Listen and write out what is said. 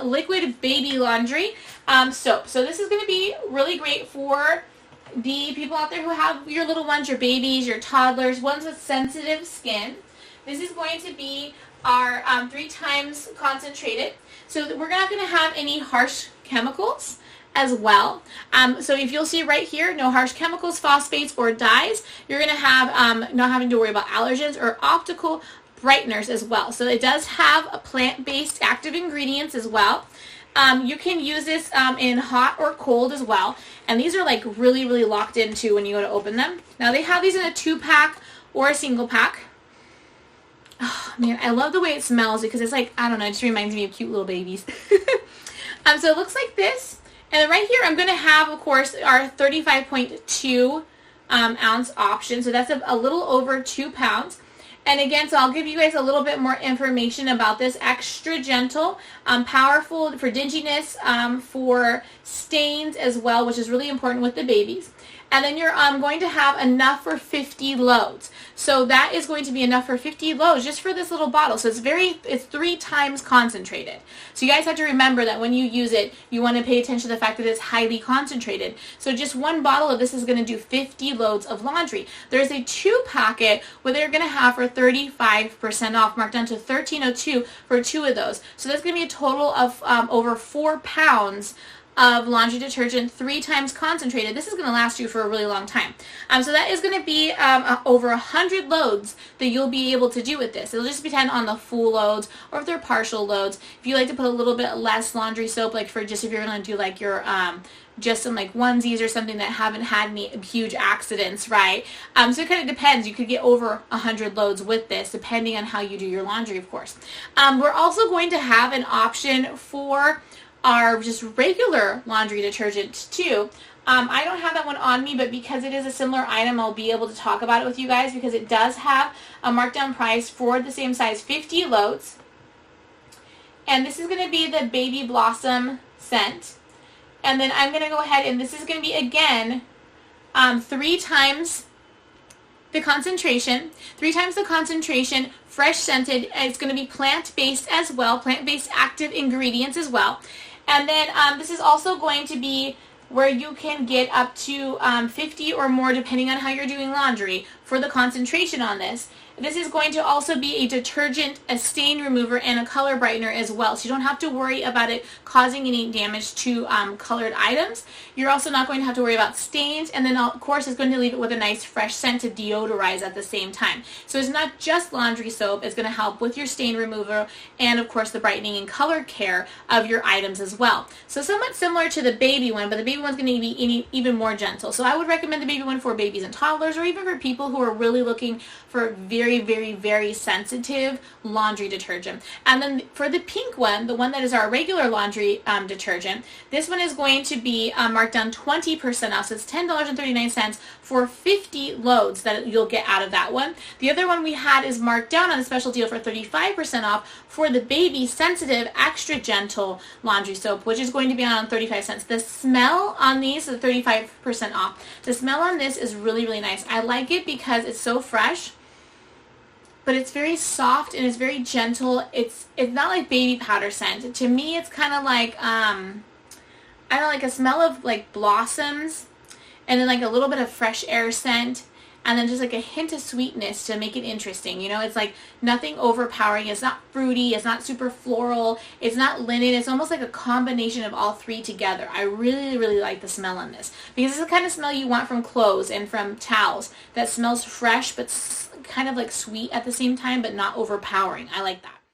liquid baby laundry soap. So this is going to be really great for the people out there who have your little ones, your babies, your toddlers, ones with sensitive skin. This is going to be our 3 times concentrated. So we're not going to have any harsh chemicals as well. So if you'll see right here, no harsh chemicals, phosphates, or dyes. You're going to have not having to worry about allergens or optical brighteners as well. So it does have a plant-based active ingredients as well. You can use this in hot or cold as well. And these are like really, really locked into when you go to open them. Now they have these in a 2-pack or a single pack. Oh man, I love the way it smells because it's like, I don't know, it just reminds me of cute little babies. So it looks like this. And then right here, I'm going to have, of course, our 35.2 ounce option. So that's a little over 2 pounds. And again, so I'll give you guys a little bit more information about this. Extra gentle, powerful for dinginess, for stains as well, which is really important with the babies. And then you're going to have enough for 50 loads. So that is going to be enough for 50 loads just for this little bottle. So it's 3 times concentrated. So you guys have to remember that when you use it, you want to pay attention to the fact that it's highly concentrated. So just 1 bottle of this is going to do 50 loads of laundry. There's a 2-packet where they're going to have for 35% off, marked down to $13.02 for 2 of those. So that's going to be a total of over 4 pounds of laundry detergent, 3 times concentrated. This is going to last you for a really long time. So that is going to be over 100 loads that you'll be able to do with this. It'll just depend on the full loads or if they're partial loads. If you like to put a little bit less laundry soap, like for just if you're going to do like your just some like onesies or something that haven't had any huge accidents, right? So it kind of depends. You could get over 100 loads with this, depending on how you do your laundry, of course. We're also going to have an option for our just regular laundry detergent too. I don't have that one on me, but because it is a similar item, I'll be able to talk about it with you guys because it does have a markdown price for the same size, 50 loads. And this is going to be the Baby Blossom scent. And then I'm going to go ahead and this is going to be again 3 times the concentration, 3 times the concentration, fresh scented. It's going to be plant-based as well, plant-based active ingredients as well. And then this is also going to be where you can get up to 50 or more depending on how you're doing laundry for the concentration on this. This is going to also be a detergent, a stain remover, and a color brightener as well. So you don't have to worry about it causing any damage to colored items. You're also not going to have to worry about stains. And then, of course, it's going to leave it with a nice fresh scent to deodorize at the same time. So it's not just laundry soap. It's going to help with your stain remover and, of course, the brightening and color care of your items as well. So somewhat similar to the baby one, but the baby one's going to be even more gentle. So I would recommend the baby one for babies and toddlers or even for people who are really looking for very, very, very sensitive laundry detergent. And then for the pink one, the one that is our regular laundry detergent, this one is going to be marked down 20% off. So it's $10.39 for 50 loads that you'll get out of that one. The other one we had is marked down on a special deal for 35% off for the baby sensitive extra gentle laundry soap, which is going to be on 35 cents. The smell on these is 35% off. The smell on this is really, really nice. I like it because it's so fresh, but it's very soft and it's very gentle. It's not like baby powder scent. To me, it's kind of like, I don't know, like a smell of like blossoms and then like a little bit of fresh air scent and then just like a hint of sweetness to make it interesting. You know, it's like nothing overpowering. It's not fruity. It's not super floral. It's not linen. It's almost like a combination of all 3 together. I really, really like the smell on this because it's the kind of smell you want from clothes and from towels that smells fresh but kind of like sweet at the same time, but not overpowering. I like that.